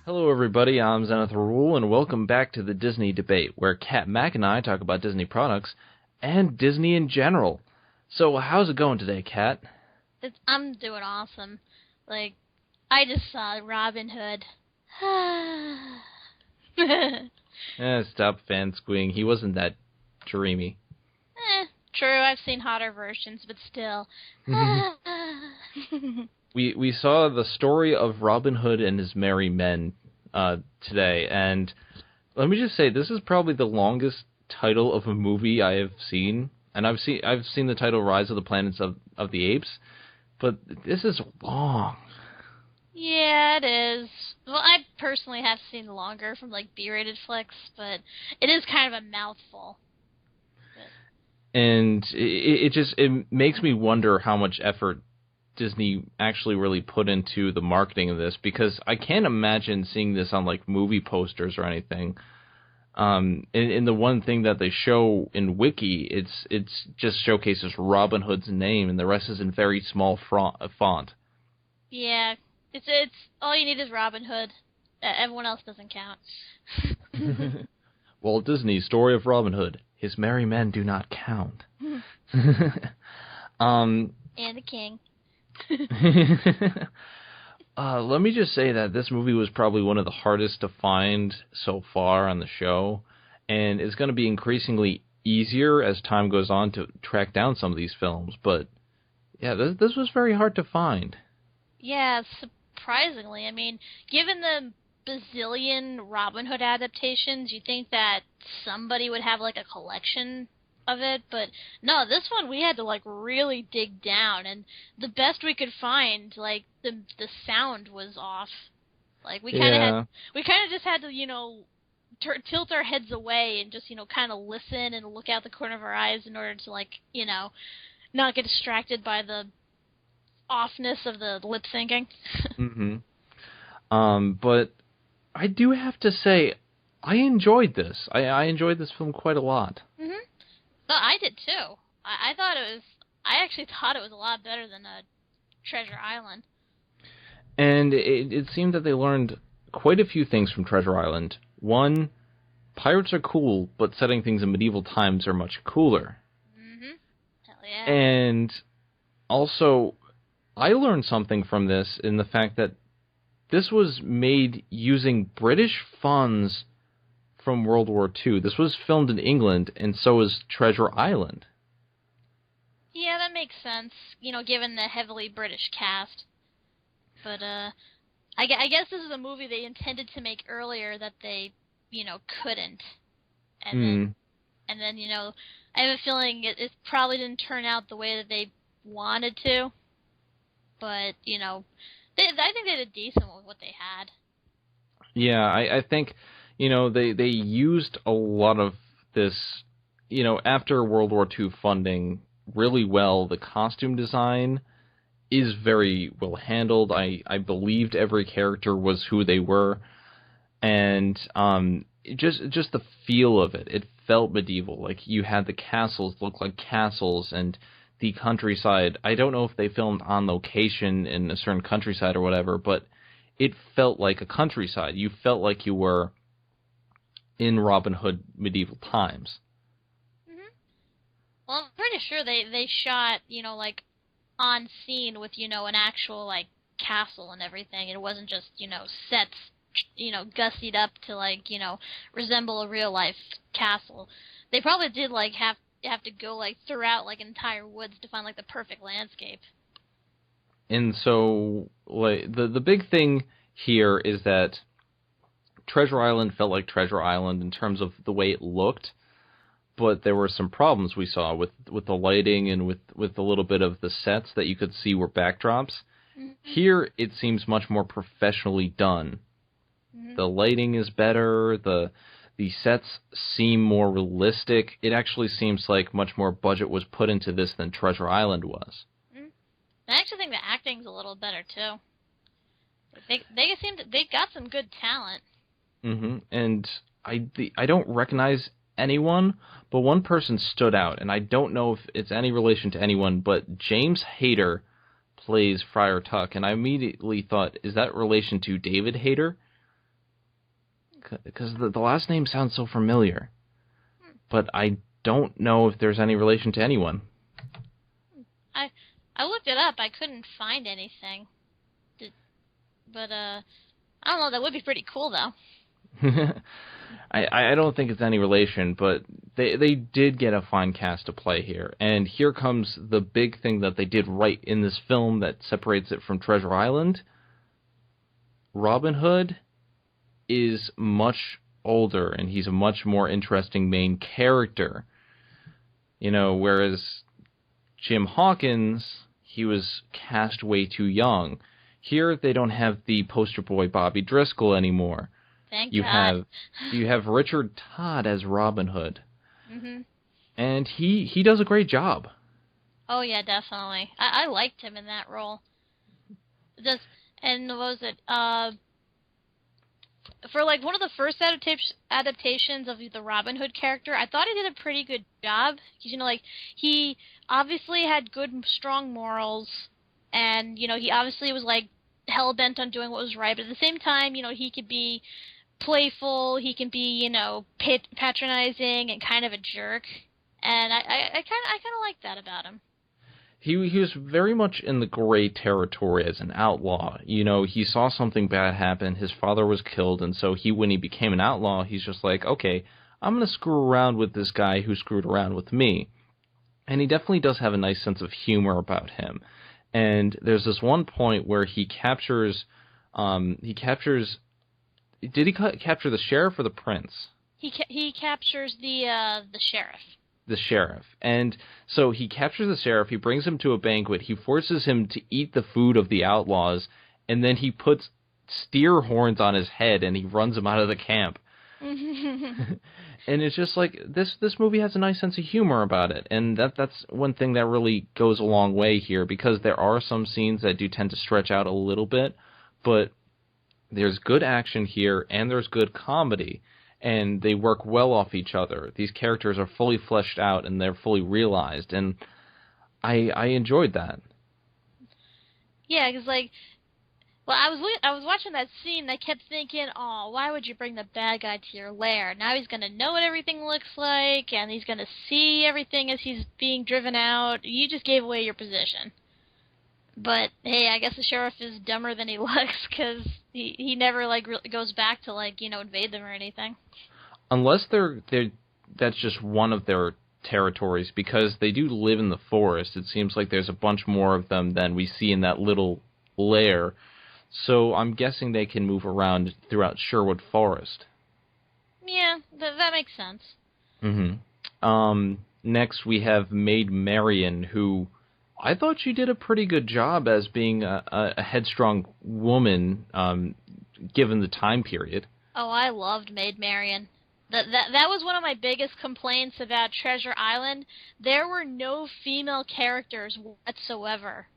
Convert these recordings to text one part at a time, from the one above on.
Hello, everybody. I'm Zenith, and welcome back to the Disney Debate, where Kat Mac and I talk about Disney products and Disney in general. So, how's it going today, Kat? I'm doing awesome. Like, I just saw Robin Hood. Stop fan squeeing. He wasn't that dreamy. True, I've seen hotter versions, but still. We saw the story of Robin Hood and his merry men today, and let me just say, this is probably the longest title of a movie I have seen, and I've seen the title Rise of the Planets of the Apes, but this is long. Yeah, it is. Well, I personally have seen longer from, B-rated flicks, but it is kind of a mouthful. And it makes me wonder how much effort Disney actually really put into the marketing of this, because I can't imagine seeing this on movie posters or anything. And the one thing that they show in Wiki, it's just showcases Robin Hood's name, and the rest is in very small font. Yeah, it's all you need is Robin Hood. Everyone else doesn't count. Walt Disney's Story of Robin Hood. His merry men do not count. And the king. Let me just say that this movie was probably one of the hardest to find so far on the show, and it's going to be increasingly easier as time goes on to track down some of these films. But yeah, this was very hard to find. Yeah, surprisingly. I mean, given the bazillion Robin Hood adaptations, you'd think that somebody would have a collection of it, but no, this one we had to really dig down, and the best we could find, the sound was off. We kind of just had to tilt our heads away and just kind of listen and look out the corner of our eyes in order to not get distracted by the offness of the lip syncing. But I do have to say, I enjoyed this. I enjoyed this film quite a lot. Well, I did too. I actually thought it was a lot better than Treasure Island. And it seemed that they learned quite a few things from Treasure Island. One, pirates are cool, but setting things in medieval times are much cooler. Hell yeah. And also, I learned something from this in the fact that this was made using British funds from World War II. This was filmed in England, and so is Treasure Island. Yeah, that makes sense, given the heavily British cast. But, I guess this is a movie they intended to make earlier that they, couldn't. And then, I have a feeling it probably didn't turn out the way that they wanted to. But, I think they did decent with what they had. Yeah, I think, they used a lot of this, after World War II funding really well. The costume design is very well handled. I believed every character was who they were. And just the feel of it. It felt medieval. You had the castles look like castles, and the countryside. I don't know if they filmed on location in a certain countryside or whatever, but it felt like a countryside. You felt like you were in Robin Hood medieval times. Well, I'm pretty sure they shot, on scene with, an actual, castle and everything. It wasn't just, sets, gussied up to, resemble a real-life castle. They probably did, have to go, throughout, entire woods to find, the perfect landscape. And so, the big thing here is that Treasure Island felt like Treasure Island in terms of the way it looked, but there were some problems we saw with the lighting and with a little bit of the sets that you could see were backdrops. Here, it seems much more professionally done. The lighting is better, the sets seem more realistic. It actually seems like much more budget was put into this than Treasure Island was. I actually think the acting's a little better, too. They got some good talent. And I don't recognize anyone, but one person stood out, and I don't know if it's any relation to anyone, but James Hayter plays Friar Tuck, and I immediately thought, is that relation to David Hayter? because the last name sounds so familiar, but I don't know if there's any relation to anyone. I looked it up. I couldn't find anything. But I don't know. That would be pretty cool, though. I don't think it's any relation, but they did get a fine cast to play here. And here comes the big thing that they did right in this film that separates it from Treasure Island. Robin Hood is much older, and he's a much more interesting main character. Whereas Jim Hawkins, he was cast way too young. Here, they don't have the poster boy Bobby Driscoll anymore. Thank God. You have Richard Todd as Robin Hood. Mm-hmm. And he does a great job. Oh, yeah, definitely. I liked him in that role. And what was it? For like one of the first adaptations of the Robin Hood character, I thought he did a pretty good job. Because, he obviously had good, strong morals, and, he obviously was, hell-bent on doing what was right, but at the same time, he could be playful, he can be, patronizing and kind of a jerk, and I kind of like that about him. He was very much in the gray territory as an outlaw. He saw something bad happen, his father was killed, and so when he became an outlaw, he's just like, okay, I'm going to screw around with this guy who screwed around with me. And he definitely does have a nice sense of humor about him. And there's this one point where he captures... Did he capture the sheriff or the prince? He captures the sheriff. The sheriff. And so he captures the sheriff, he brings him to a banquet, he forces him to eat the food of the outlaws, and then he puts steer horns on his head and he runs him out of the camp. And it's just like, this movie has a nice sense of humor about it, and that's one thing that really goes a long way here, because there are some scenes that do tend to stretch out a little bit, but there's good action here, and there's good comedy, and they work well off each other. These characters are fully fleshed out, and they're fully realized, and I enjoyed that. Yeah, because, I was watching that scene, and I kept thinking, oh, why would you bring the bad guy to your lair? Now he's going to know what everything looks like, and he's going to see everything as he's being driven out. You just gave away your position. But, hey, I guess the sheriff is dumber than he looks, because he never, really goes back to, invade them or anything. Unless that's just one of their territories, because they do live in the forest. It seems like there's a bunch more of them than we see in that little lair. So I'm guessing they can move around throughout Sherwood Forest. Yeah, that makes sense. Mm-hmm. Next, we have Maid Marion, who I thought she did a pretty good job as being a headstrong woman, given the time period. Oh, I loved Maid Marion. That was one of my biggest complaints about Treasure Island. There were no female characters whatsoever.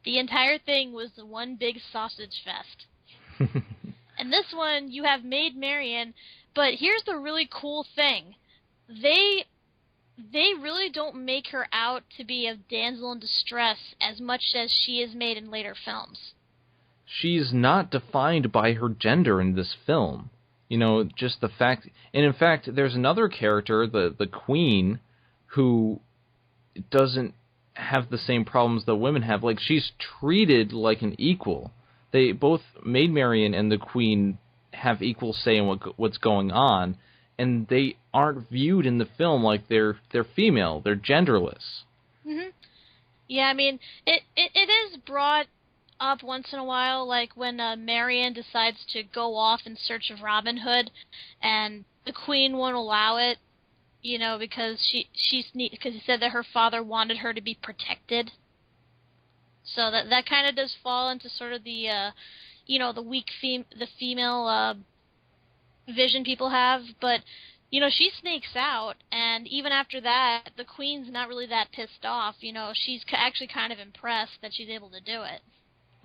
The entire thing was one big sausage fest. And this one, you have Maid Marion, but here's the really cool thing. They really don't make her out to be a damsel in distress as much as she is made in later films. She's not defined by her gender in this film. Just the fact... And in fact, there's another character, the Queen, who doesn't have the same problems that women have. She's treated like an equal. They both, Maid Marion and the Queen, have equal say in what's going on, and they aren't viewed in the film like they're female. They're genderless. Mm-hmm. Yeah, I mean, it is brought up once in a while, like when Marion decides to go off in search of Robin Hood, and the Queen won't allow it, because because he said that her father wanted her to be protected. So that kind of does fall into sort of the, the weak the female vision people have, but she sneaks out, and even after that, the Queen's not really that pissed off. She's actually kind of impressed that she's able to do it.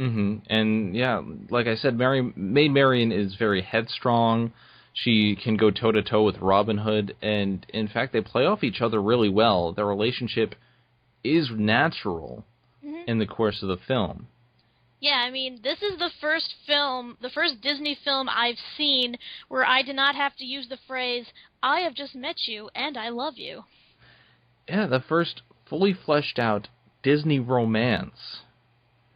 Mm-hmm. And yeah, like I said, Maid Marion is very headstrong. She can go toe-to-toe with Robin Hood, and in fact, they play off each other really well. Their relationship is natural in the course of the film. Yeah, I mean, this is the first Disney film I've seen where I did not have to use the phrase, "I have just met you and I love you." Yeah, the first fully fleshed out Disney romance.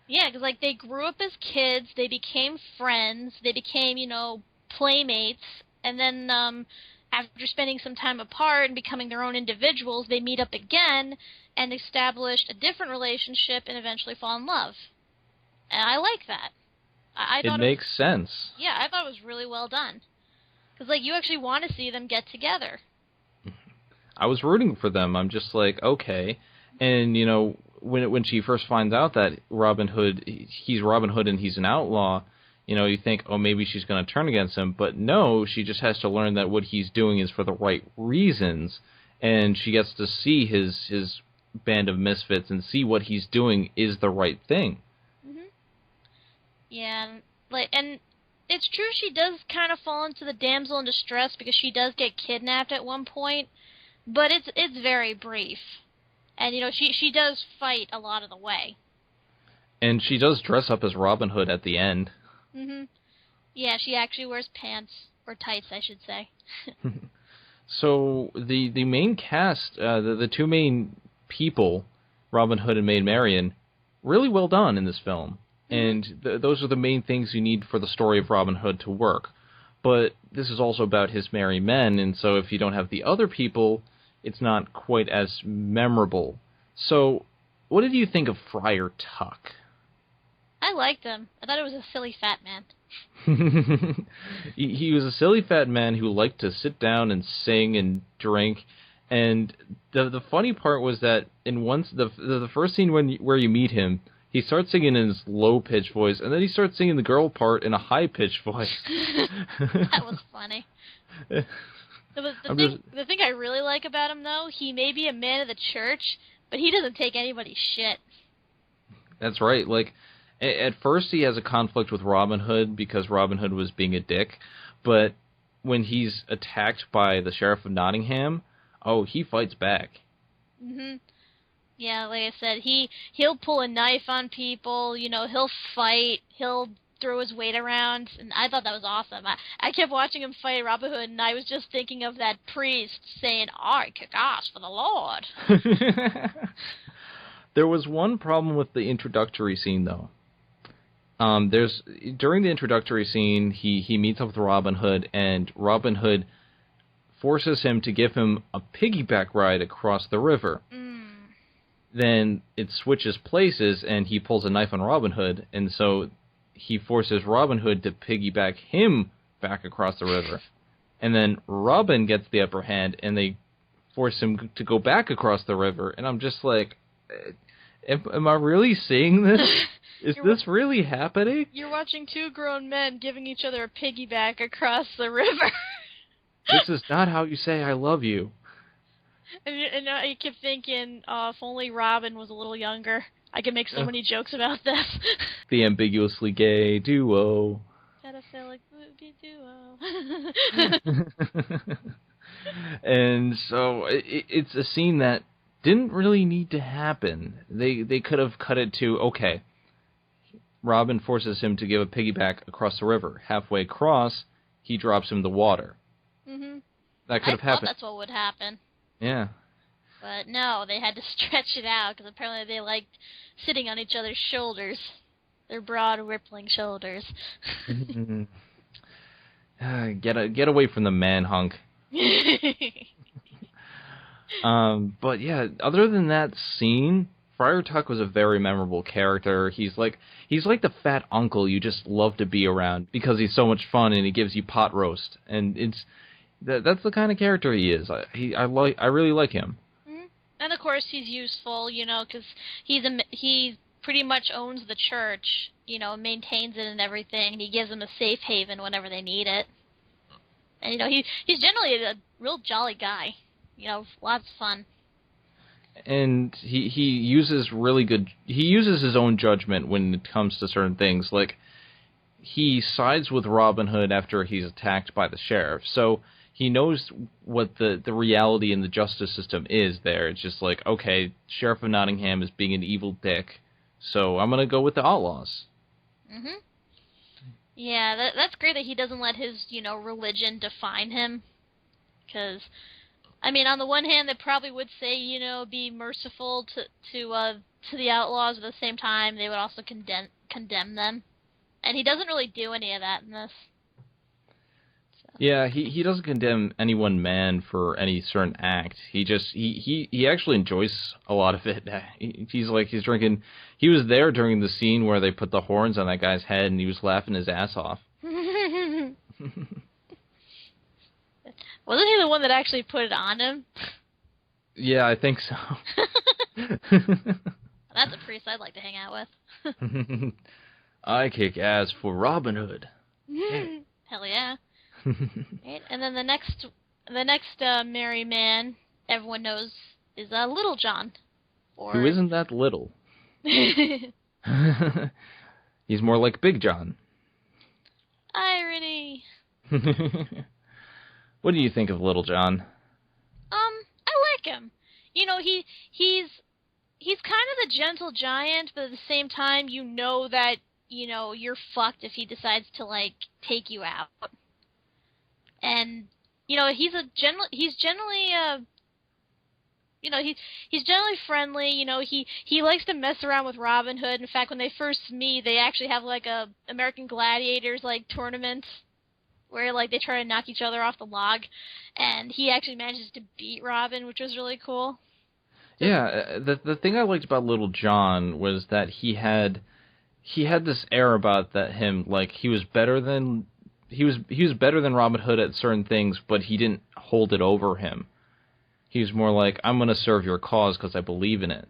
Yeah, because, like, they grew up as kids, they became friends, they became, playmates, and then, after spending some time apart and becoming their own individuals, they meet up again and establish a different relationship and eventually fall in love. And I like that. I It thought makes sense. Yeah, I thought it was really well done. Because, like, you actually want to see them get together. I was rooting for them. I'm just like, okay. And, when she first finds out that he's Robin Hood and he's an outlaw, you think, oh, maybe she's going to turn against him. But no, she just has to learn that what he's doing is for the right reasons. And she gets to see his band of misfits and see what he's doing is the right thing. Yeah, and it's true she does kind of fall into the damsel in distress because she does get kidnapped at one point, but it's very brief. And, she does fight a lot of the way. And she does dress up as Robin Hood at the end. Yeah, she actually wears pants, or tights, I should say. So, the main cast, the two main people, Robin Hood and Maid Marion, really well done in this film. And those are the main things you need for the story of Robin Hood to work. But this is also about his merry men, and so if you don't have the other people, it's not quite as memorable. So, what did you think of Friar Tuck? I liked him. I thought it was a silly fat man. He was a silly fat man who liked to sit down and sing and drink. And the funny part was that in the first scene where you meet him, he starts singing in his low-pitched voice, and then he starts singing the girl part in a high-pitched voice. That was funny. The thing I really like about him, though, he may be a man of the church, but he doesn't take anybody's shit. That's right. Like, at first he has a conflict with Robin Hood because Robin Hood was being a dick, but when he's attacked by the Sheriff of Nottingham, he fights back. Yeah, like I said, he'll pull a knife on people, he'll fight, he'll throw his weight around, and I thought that was awesome. I kept watching him fight Robin Hood, and I was just thinking of that priest saying, I kick ass for the Lord. There was one problem with the introductory scene, though. During the introductory scene, he meets up with Robin Hood, and Robin Hood forces him to give him a piggyback ride across the river. Then it switches places, and he pulls a knife on Robin Hood, and so he forces Robin Hood to piggyback him back across the river. And then Robin gets the upper hand, and they force him to go back across the river. And I'm just like, am I really seeing this? Is this really happening? You're watching two grown men giving each other a piggyback across the river. This is not how you say I love you. And I kept thinking, if only Robin was a little younger, I could make so many jokes about this. The ambiguously gay duo. Pedophilic movie duo. And so it's a scene that didn't really need to happen. They could have cut it to, okay, Robin forces him to give a piggyback across the river. Halfway across, he drops him in the water. That could have happened. That's what would happen. Yeah. But no, they had to stretch it out, because apparently they liked sitting on each other's shoulders. Their broad, rippling shoulders. Get away from the man hunk. But yeah, other than that scene, Friar Tuck was a very memorable character. He's like the fat uncle you just love to be around because he's so much fun and he gives you pot roast, and that's the kind of character he is. I really like him. And of course he's useful, because he pretty much owns the church, maintains it and everything. And he gives them a safe haven whenever they need it. And he's generally a real jolly guy. Lots of fun. And he uses his own judgment when it comes to certain things. Like, he sides with Robin Hood after he's attacked by the sheriff. So he knows what the reality in the justice system is there. It's just like, okay, Sheriff of Nottingham is being an evil dick, so I'm going to go with the outlaws. Mhm. Yeah, that's great that he doesn't let his, religion define him. Because, I mean, on the one hand, they probably would say, be merciful to the outlaws, but at the same time, they would also condemn them. And he doesn't really do any of that in this. So. Yeah, he doesn't condemn any one man for any certain act. He actually enjoys a lot of it. He's drinking. He was there during the scene where they put the horns on that guy's head, and he was laughing his ass off. Wasn't he the one that actually put it on him? Yeah, I think so. That's a priest I'd like to hang out with. I kick ass for Robin Hood. Hell yeah. Right? And then the next merry man everyone knows is Little John. Who isn't that little? He's more like Big John. Irony. What do you think of Little John? I like him. He's kind of the gentle giant, but at the same time, that you're fucked if he decides to take you out. And he's generally he's generally friendly. He likes to mess around with Robin Hood. In fact, when they first meet, they actually have a American Gladiators tournament where they try to knock each other off the log, and he actually manages to beat Robin, which was really cool. Yeah, the thing I liked about Little John was that he had this air about him, he was better than Robin Hood at certain things, but he didn't hold it over him. He was more like, I'm going to serve your cause because I believe in it.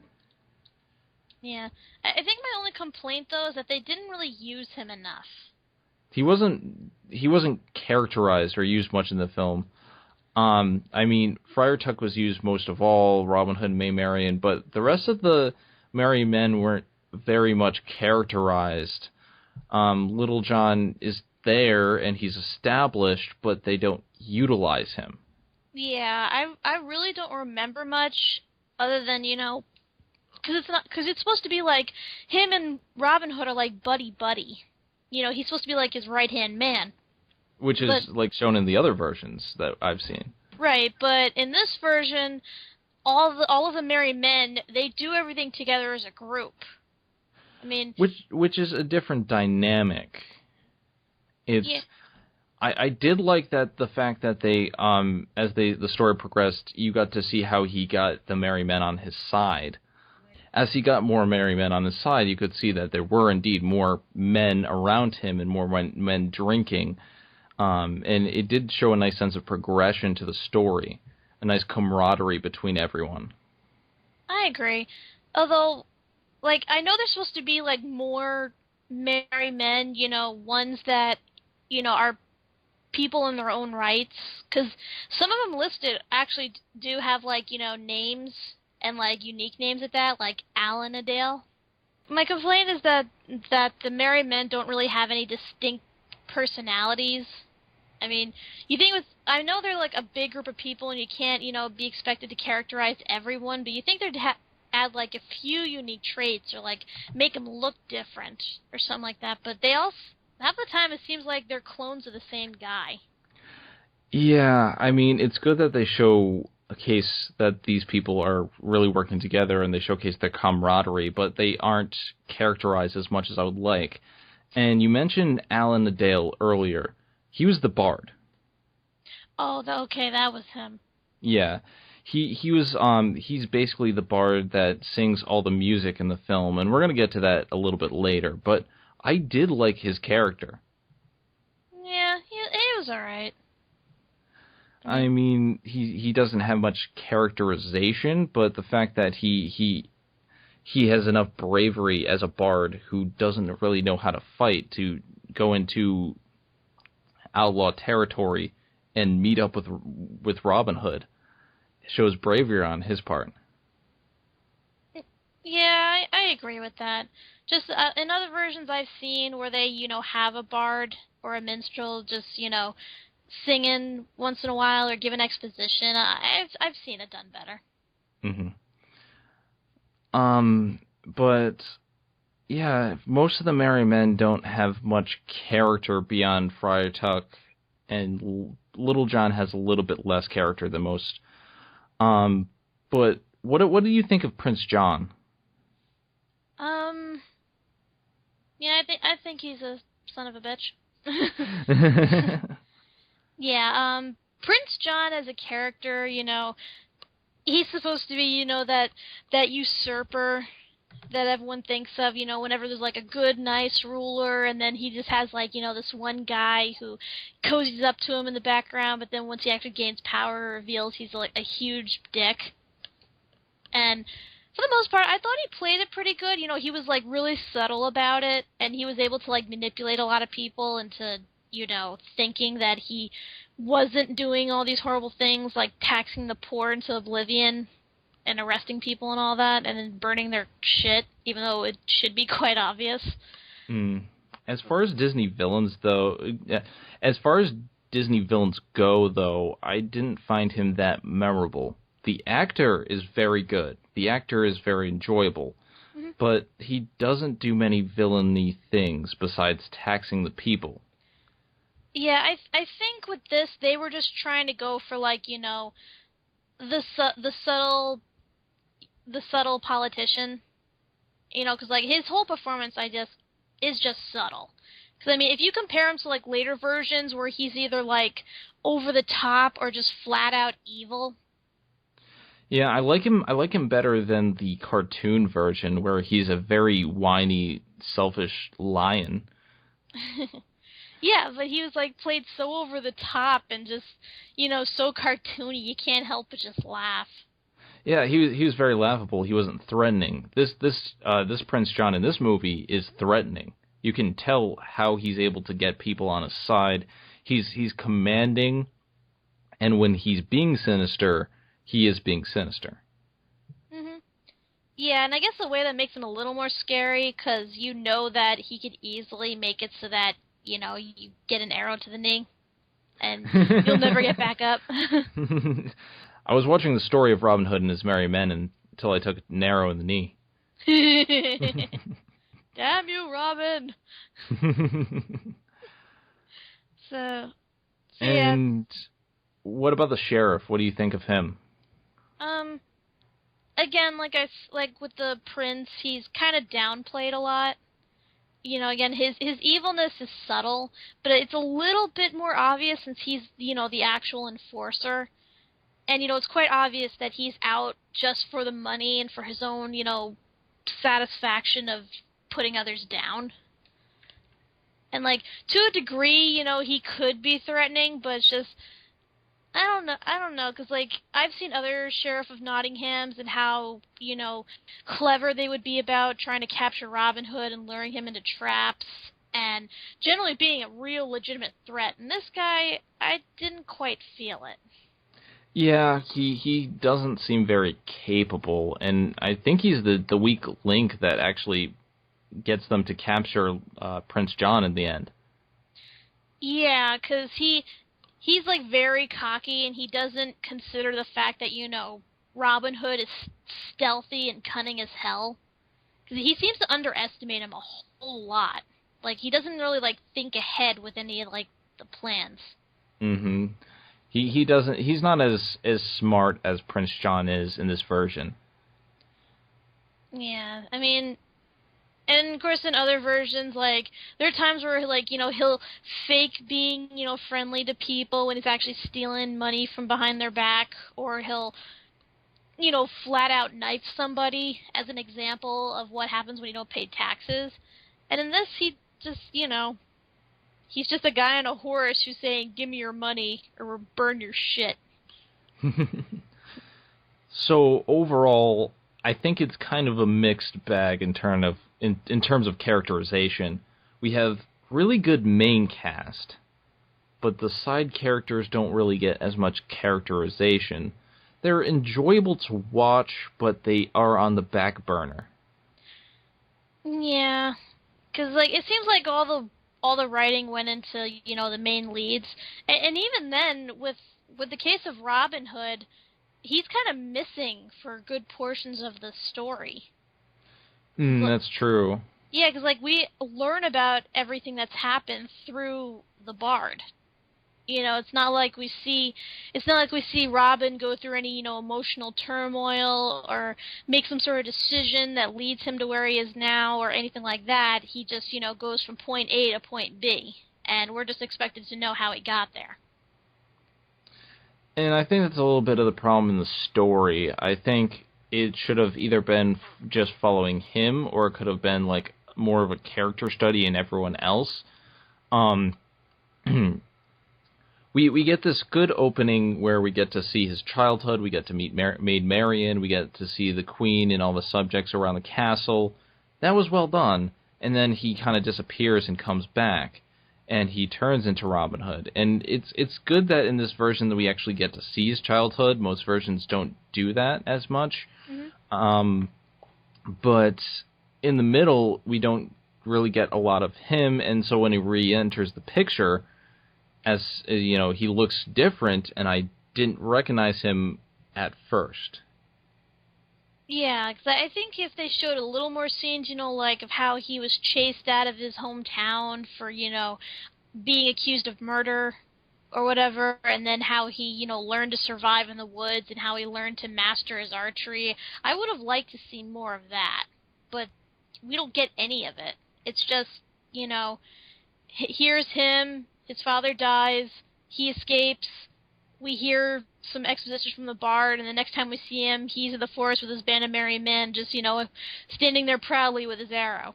Yeah. I think my only complaint, though, is that they didn't really use him enough. He wasn't characterized or used much in the film. I mean, Friar Tuck was used most of all, Robin Hood and Maid Marion, but the rest of the merry men weren't very much characterized. Little John is there, and he's established, but they don't utilize him. Yeah, I really don't remember much other than, because it's supposed to be him and Robin Hood are buddy-buddy. He's supposed to be his right-hand man. Which is shown in the other versions that I've seen. Right, but in this version, all of the merry men, they do everything together as a group. I mean, which is a different dynamic. Yeah. I did like the fact that they as the story progressed, you got to see how he got the merry men on his side. As he got more merry men on his side, you could see that there were indeed more men around him and more men drinking. And it did show a nice sense of progression to the story, a nice camaraderie between everyone. I agree. Although, I know there's supposed to be, more merry men, ones that, are people in their own rights. Because some of them listed actually do have, names, and, unique names at that, like Alan-a-Dale. My complaint is that the merry men don't really have any distinct personalities. I mean, I know they're a big group of people and you can't, be expected to characterize everyone, but you think they'd add a few unique traits or make them look different or something like that, but they all, half the time it seems like they're clones of the same guy. Yeah, I mean, it's good that they show a case that these people are really working together and they showcase their camaraderie, but they aren't characterized as much as I would like. And you mentioned Alan-a-Dale earlier. He was the bard. Oh, okay, that was him. Yeah. He's basically the bard that sings all the music in the film, and we're going to get to that a little bit later, but I did like his character. Yeah, he was alright. I mean, he doesn't have much characterization, but the fact that he has enough bravery as a bard who doesn't really know how to fight to go into outlaw territory and meet up with Robin Hood shows bravery on his part. Yeah, I agree with that. Just in other versions I've seen where they, have a bard or a minstrel just, singing once in a while or giving exposition, I've seen it done better. Mm-hmm. But Yeah, most of the Merry Men don't have much character beyond Friar Tuck, and Little John has a little bit less character than most. Um, but what do you think of Prince John? Um, yeah, I think he's a son of a bitch. Yeah, Prince John as a character, he's supposed to be, that usurper that everyone thinks of, whenever there's like a good, nice ruler, and then he just has like, this one guy who cozies up to him in the background, but then once he actually gains power, reveals he's like a huge dick. And for the most part, I thought he played it pretty good. He was like really subtle about it, and he was able to like manipulate a lot of people into, thinking that he wasn't doing all these horrible things like taxing the poor into oblivion and arresting people and all that, and then burning their shit, even though it should be quite obvious. As far as Disney villains, though, as far as Disney villains go, though, I didn't find him that memorable. The actor is very good. The actor is very enjoyable. Mm-hmm. But he doesn't do many villainy things besides taxing the people. Yeah, I think with this, they were just trying to go for, like, the subtle politician. Because, like, his whole performance, is just subtle. Because, I mean, if you compare him to, like, later versions where he's either, like, over the top or just flat out evil. Yeah, I like him better than the cartoon version where he's a very whiny, selfish lion. Yeah, but he was like played so over the top and just, so cartoony you can't help but just laugh. Yeah, he was very laughable. He wasn't threatening. This Prince John in this movie is threatening. You can tell how he's able to get people on his side. He's commanding, and when he's being sinister, he is being sinister. Mhm. Yeah, and I guess the way that makes him a little more scary, because you know that he could easily make it so that, you get an arrow to the knee, and you'll never get back up. I was watching the story of Robin Hood and his merry men until I took an arrow in the knee. Damn you, Robin! So and what about the sheriff? What do you think of him? Again, like with the prince, he's kind of downplayed a lot. Again, his evilness is subtle, but it's a little bit more obvious since he's, the actual enforcer. And, it's quite obvious that he's out just for the money and for his own, satisfaction of putting others down. And, like, to a degree, he could be threatening, but it's just, I don't know, because, like, I've seen other Sheriff of Nottinghams and how, clever they would be about trying to capture Robin Hood and luring him into traps, and generally being a real legitimate threat. And this guy, I didn't quite feel it. Yeah, he doesn't seem very capable, and I think he's the weak link that actually gets them to capture Prince John in the end. Yeah, because he's like very cocky, and he doesn't consider the fact that, Robin Hood is stealthy and cunning as hell. Because he seems to underestimate him a whole lot. Like, he doesn't really, like, think ahead with any of, like, the plans. Mm-hmm. He doesn't. He's not as smart as Prince John is in this version. Yeah, I mean, and of course in other versions, like, there are times where, like, he'll fake being, friendly to people when he's actually stealing money from behind their back, or he'll, flat out knife somebody as an example of what happens when you don't pay taxes. And in this, he just, he's just a guy on a horse who's saying, "Give me your money or we'll burn your shit." So overall, I think it's kind of a mixed bag in terms of characterization. We have really good main cast, but the side characters don't really get as much characterization. They're enjoyable to watch, but they are on the back burner. Yeah, because, like, it seems like all the writing went into, the main leads. And even then, with the case of Robin Hood, he's kind of missing for good portions of the story. That's true. Yeah, because like we learn about everything that's happened through the Bard. You know, it's not like we see Robin go through any, emotional turmoil or make some sort of decision that leads him to where he is now or anything like that. He just, goes from point A to point B, and we're just expected to know how he got there. And I think that's a little bit of the problem in the story. I think it should have either been just following him, or it could have been like more of a character study in everyone else. Um, we get this good opening where we get to see his childhood, we get to meet Maid Marion, we get to see the Queen and all the subjects around the castle. That was well done. And then he kind of disappears and comes back, and he turns into Robin Hood. And it's good that in this version that we actually get to see his childhood. Most versions don't do that as much. Mm-hmm. But in the middle, we don't really get a lot of him, and so when he re-enters the picture, as he looks different, and I didn't recognize him at first. Yeah, because I think if they showed a little more scenes, like of how he was chased out of his hometown for, being accused of murder or whatever, and then how he, learned to survive in the woods and how he learned to master his archery, I would have liked to see more of that. But we don't get any of it. It's just, here's him, his father dies, he escapes, we hear some exposition from the Bard, and the next time we see him, he's in the forest with his band of merry men, just, standing there proudly with his arrow.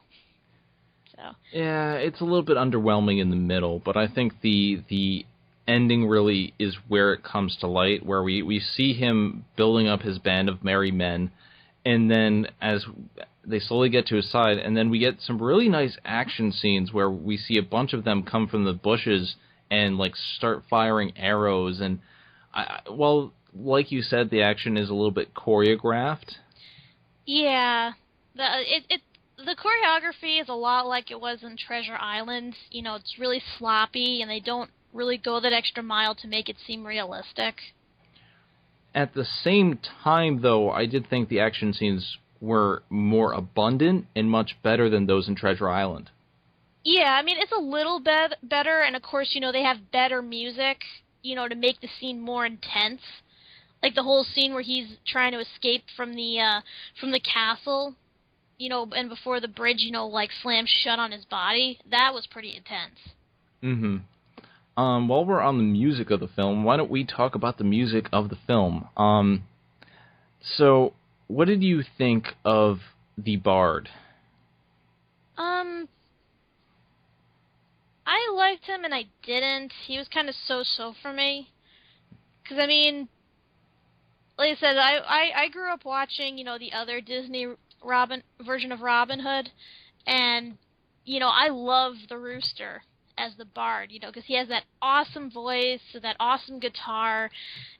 So. Yeah, it's a little bit underwhelming in the middle, but I think the ending really is where it comes to light, where we see him building up his band of merry men, and then as they slowly get to his side, and then we get some really nice action scenes where we see a bunch of them come from the bushes and like start firing arrows. And well, like you said, the action is a little bit choreographed. Yeah, the choreography is a lot like it was in Treasure Island. It's really sloppy, and they don't really go that extra mile to make it seem realistic. At the same time, though, I did think the action scenes were more abundant and much better than those in Treasure Island. Yeah, I mean, it's a little bit better, and of course, they have better music, to make the scene more intense. Like the whole scene where he's trying to escape from the castle, and before the bridge, like slams shut on his body. That was pretty intense. Mm-hmm. While we're on the music of the film, why don't we talk about the music of the film? So, what did you think of the Bard? I liked him and I didn't. He was kind of so-so for me. Because, I mean, like I said, I grew up watching, the other Disney version of Robin Hood, and, I love the Rooster as the Bard, because he has that awesome voice, that awesome guitar,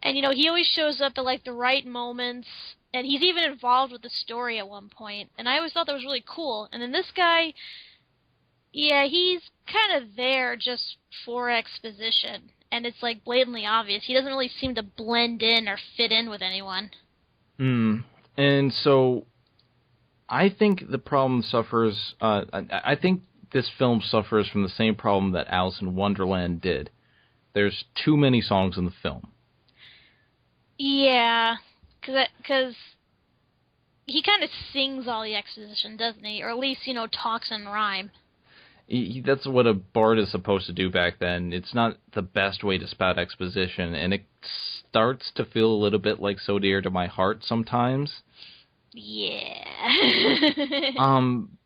and, he always shows up at, like, the right moments, and he's even involved with the story at one point, and I always thought that was really cool. And then this guy, yeah, he's kind of there just for exposition, and it's, like, blatantly obvious. He doesn't really seem to blend in or fit in with anyone. And so, I think the problem suffers, I think this film suffers from the same problem that Alice in Wonderland did. There's too many songs in the film. Yeah, because he kind of sings all the exposition, doesn't he? Or at least, talks in rhyme. That's what a bard is supposed to do back then. It's not the best way to spout exposition, and it starts to feel a little bit like So Dear to My Heart sometimes. Yeah.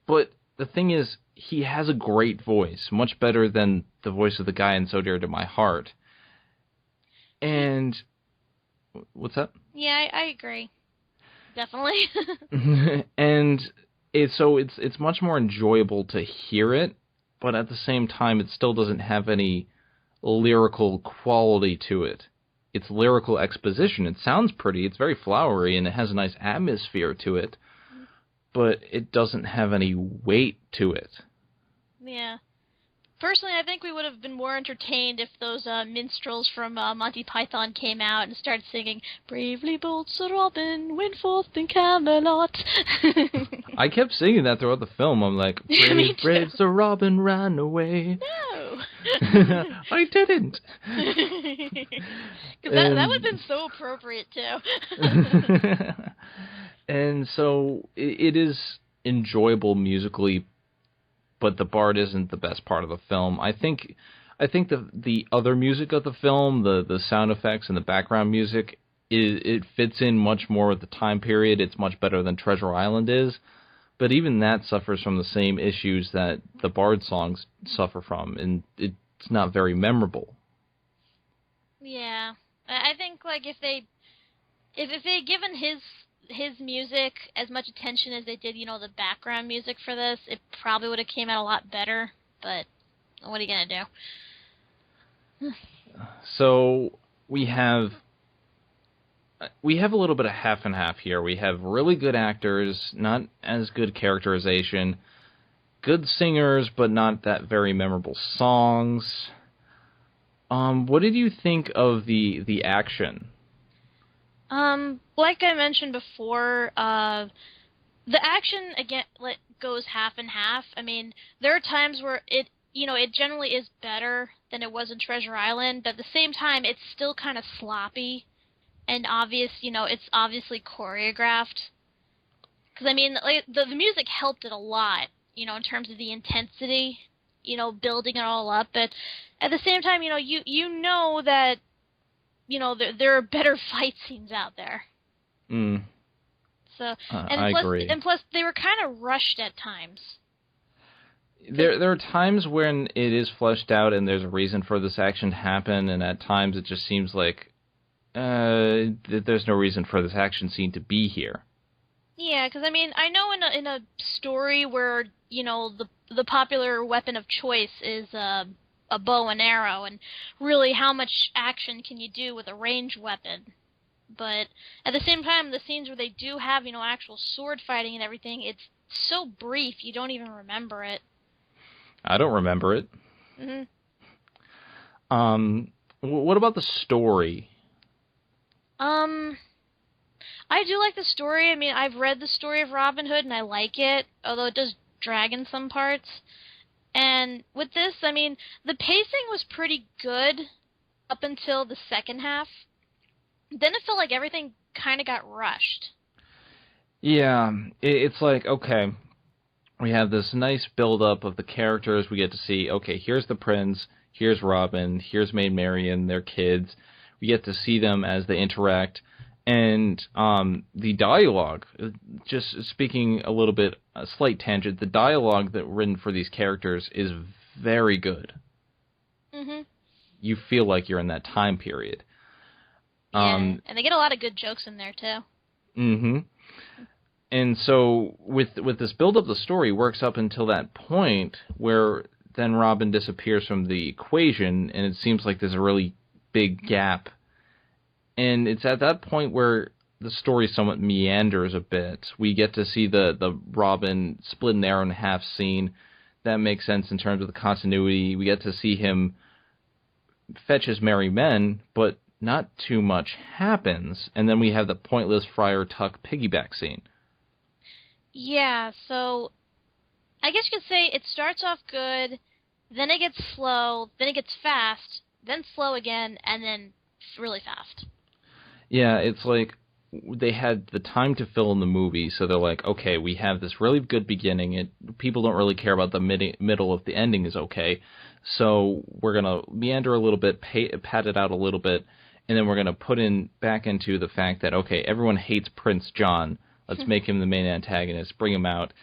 But the thing is, he has a great voice, much better than the voice of the guy in So Dear to My Heart. And what's that? Yeah, I agree. Definitely. And it's much more enjoyable to hear it, but at the same time, it still doesn't have any lyrical quality to it. It's lyrical exposition. It sounds pretty. It's very flowery, and it has a nice atmosphere to it, but it doesn't have any weight to it. Yeah. Personally, I think we would have been more entertained if those minstrels from Monty Python came out and started singing, "Bravely bold Sir Robin went forth in Camelot." I kept singing that throughout the film. I'm like, brave, brave Sir Robin ran away. No! I didn't! Because that would have been so appropriate, too. And so it is enjoyable musically, but the bard isn't the best part of the film. I think the other music of the film, the sound effects and the background music, it fits in much more with the time period. It's much better than Treasure Island is, but even that suffers from the same issues that the bard songs suffer from, and it's not very memorable. Yeah, I think like if they had given his music as much attention as they did, the background music for this, it probably would have came out a lot better, but what are you going to do? So we have a little bit of half and half here. We have really good actors, not as good characterization, good singers, but not that very memorable songs. What did you think of the action? Like I mentioned before, the action again goes half and half. I mean, there are times where it generally is better than it was in Treasure Island, but at the same time, it's still kind of sloppy and obvious. It's obviously choreographed. Because I mean, the music helped it a lot. In terms of the intensity. Building it all up, but at the same time, you know that. There are better fight scenes out there. So, I agree. And plus, they were kind of rushed at times. There are times when it is fleshed out and there's a reason for this action to happen, and at times it just seems like there's no reason for this action scene to be here. Yeah, because I mean, I know in a story where the popular weapon of choice is a bow and arrow, and really how much action can you do with a ranged weapon? But at the same time, the scenes where they do have, actual sword fighting and everything, it's so brief you don't even remember it. I don't remember it. What about the story? I do like the story. I mean, I've read the story of Robin Hood and I like it, although it does drag in some parts. And with this, I mean, the pacing was pretty good up until the second half. Then it felt like everything kind of got rushed. Yeah, it's like, okay, we have this nice build-up of the characters. We get to see, okay, here's the prince, here's Robin, here's Maid Marion, their kids. We get to see them as they interact. And the dialogue, just speaking a little bit, a slight tangent, the dialogue that written for these characters is very good. You feel like you're in that time period. Yeah, and they get a lot of good jokes in there, too. And so with this build-up, the story works up until that point where then Robin disappears from the equation, and it seems like there's a really big gap. And it's at that point where the story somewhat meanders a bit. We get to see the Robin split an arrow in half scene. That makes sense in terms of the continuity. We get to see him fetch his merry men, but not too much happens. And then we have the pointless Friar Tuck piggyback scene. Yeah, so I guess you could say it starts off good, then it gets slow, then it gets fast, then slow again, and then really fast. Yeah, it's like they had the time to fill in the movie, so they're like, okay, we have this really good beginning. People don't really care about the middle if the ending is okay, so we're going to meander a little bit, pat it out a little bit, and then we're going to put back into the fact that, okay, everyone hates Prince John. Let's make him the main antagonist, bring him out.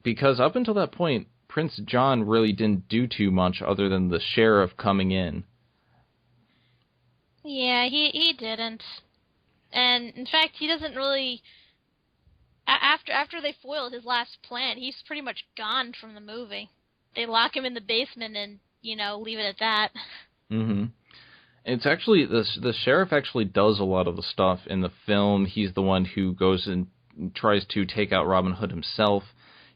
Because up until that point, Prince John really didn't do too much other than the sheriff coming in. Yeah, he didn't. And, in fact, he doesn't really... After they foiled his last plan, he's pretty much gone from the movie. They lock him in the basement and, leave it at that. It's actually... The sheriff actually does a lot of the stuff in the film. He's the one who goes and tries to take out Robin Hood himself.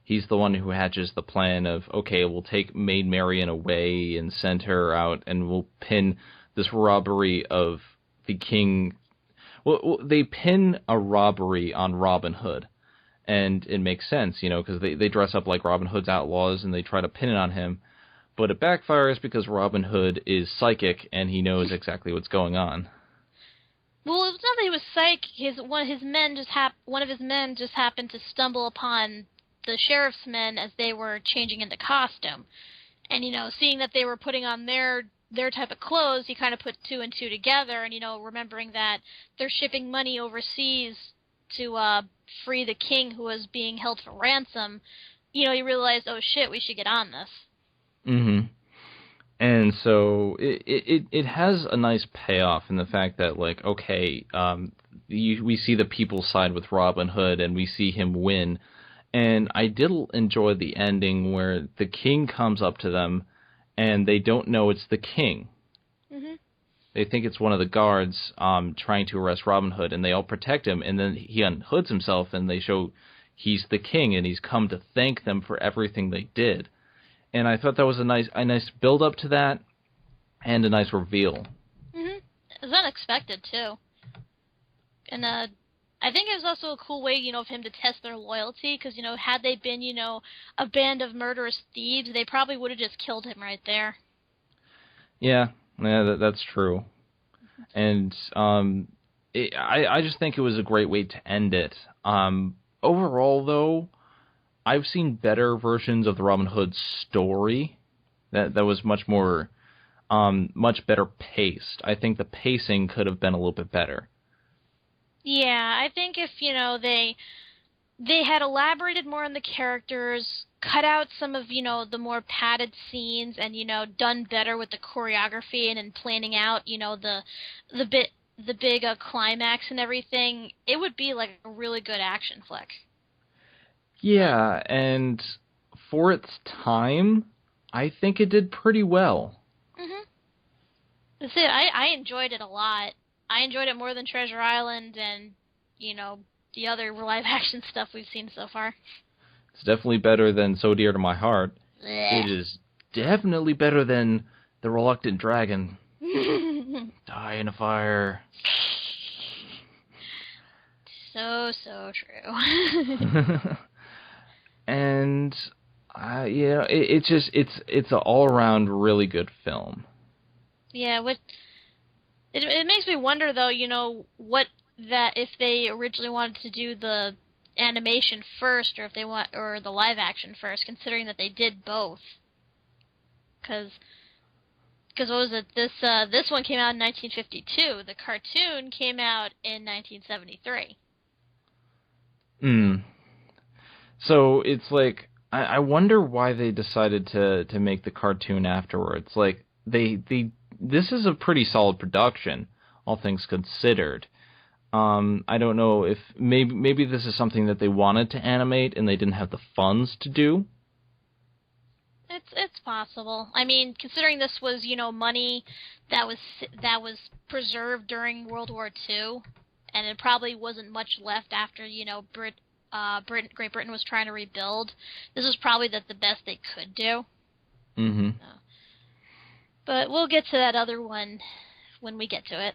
he's the one who hatches the plan of, okay, we'll take Maid Marion away and send her out, and we'll pin this robbery of the king. Well, they pin a robbery on Robin Hood, and it makes sense, because they dress up like Robin Hood's outlaws, and they try to pin it on him, but it backfires because Robin Hood is psychic, and he knows exactly what's going on. Well, it was not that he was psychic. One of his men just happened to stumble upon the sheriff's men as they were changing into costume, and seeing that they were putting on their type of clothes, he kind of put two and two together, and remembering that they're shipping money overseas to free the king who was being held for ransom, he realized, oh shit, we should get on this. Mm-hmm. And so it has a nice payoff in the fact that, like, okay, we see the people side with Robin Hood, and we see him win. And I did enjoy the ending where the king comes up to them, and they don't know it's the king. Mm-hmm. They think it's one of the guards trying to arrest Robin Hood, and they all protect him, and then he unhoods himself, and they show he's the king, and he's come to thank them for everything they did. And I thought that was a nice build-up to that, and a nice reveal. Mm-hmm. It was unexpected, too. And I think it was also a cool way, of him to test their loyalty, because, had they been, a band of murderous thieves, they probably would have just killed him right there. Yeah, that's true. And I just think it was a great way to end it. Overall, though, I've seen better versions of the Robin Hood story that was much more, much better paced. I think the pacing could have been a little bit better. Yeah, I think if, they had elaborated more on the characters, cut out some of, the more padded scenes, and, done better with the choreography and in planning out, the big climax and everything, it would be like a really good action flick. Yeah, and for its time, I think it did pretty well. Mm-hmm. That's it. I enjoyed it a lot. I enjoyed it more than Treasure Island and, the other live-action stuff we've seen so far. It's definitely better than So Dear to My Heart. Blech. It is definitely better than The Reluctant Dragon. Die in a fire. So true. And it's an all-around really good film. Yeah, it makes me wonder though, if they originally wanted to do the animation first, or the live action first, considering that they did both. Because what was it? This one came out in 1952. The cartoon came out in 1973. So it's like, I wonder why they decided to make the cartoon afterwards. Like, this is a pretty solid production, all things considered. I don't know if maybe this is something that they wanted to animate and they didn't have the funds to do. It's possible. I mean, considering this was, money that was preserved during World War II, and it probably wasn't much left after, Great Britain was trying to rebuild. This was probably the best they could do. Mm-hmm. But we'll get to that other one when we get to it.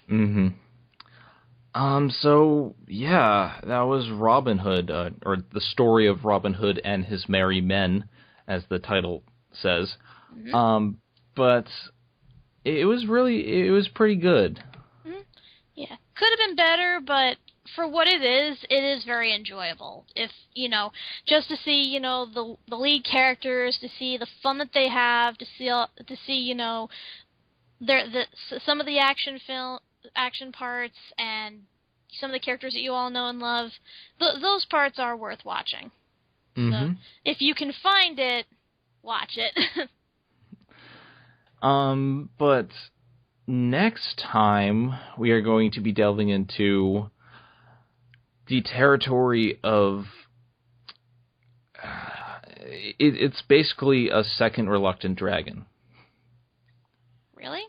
Mm-hmm. So, yeah, that was Robin Hood, or the story of Robin Hood and his merry men, as the title says. Mm-hmm. But it was pretty good. Mm-hmm. Yeah, could have been better, but for what it is very enjoyable. If, just to see, the lead characters, to see the fun that they have, to see some of the action parts, and some of the characters that you all know and love, those parts are worth watching. Mm-hmm. So if you can find it, watch it. But next time we are going to be delving into the territory of it's basically a second Reluctant Dragon. Really?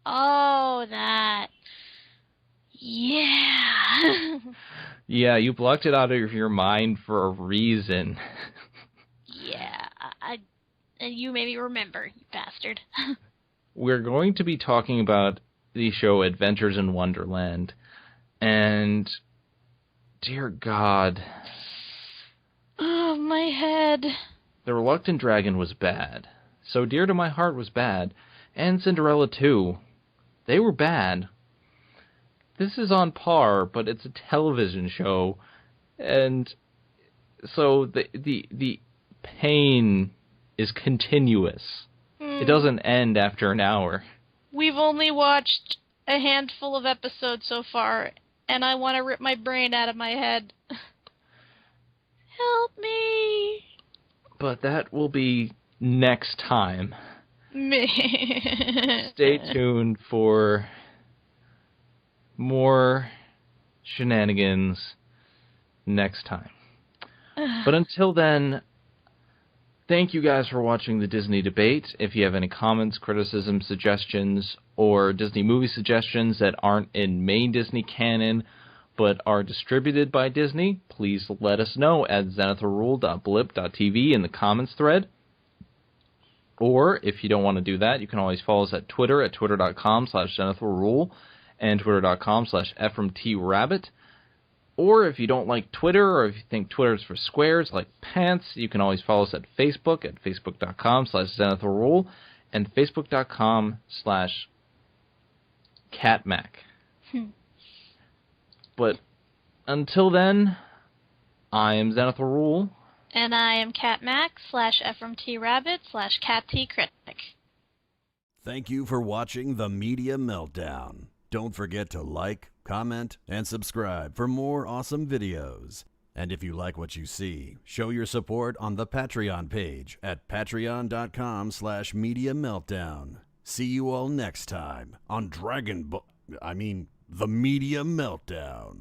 Oh, that. Yeah. Yeah, you blocked it out of your mind for a reason. Yeah, and you made me remember, you bastard. We're going to be talking about the show Adventures in Wonderland, and dear God, Oh, my head. The Reluctant Dragon was bad. So Dear to My Heart was bad, and Cinderella too. They were bad. This is on par, but it's a television show, and so the pain is continuous. It doesn't end after an hour. We've only watched a handful of episodes so far, and I want to rip my brain out of my head. Help me! But that will be next time. Stay tuned for more shenanigans next time. But until then, thank you guys for watching the Disney Debate. If you have any comments, criticisms, suggestions, or Disney movie suggestions that aren't in main Disney canon but are distributed by Disney, please let us know at zenithrule.blip.tv in the comments thread. Or, if you don't want to do that, you can always follow us at Twitter at twitter.com/zenithrule and twitter.com/EphraimTRabbit. Or if you don't like Twitter, or if you think Twitter's for squares like pants, you can always follow us at Facebook at facebook.com/zenithrule and facebook.com/catmac. But until then, I am Zenith Rule. And I am Kat Mac /EphraimTRabbit/CatTCritic. Thank you for watching the Media Meltdown. Don't forget to like, comment, and subscribe for more awesome videos. And if you like what you see, show your support on the Patreon page at patreon.com/Media Meltdown. See you all next time on the Media Meltdown.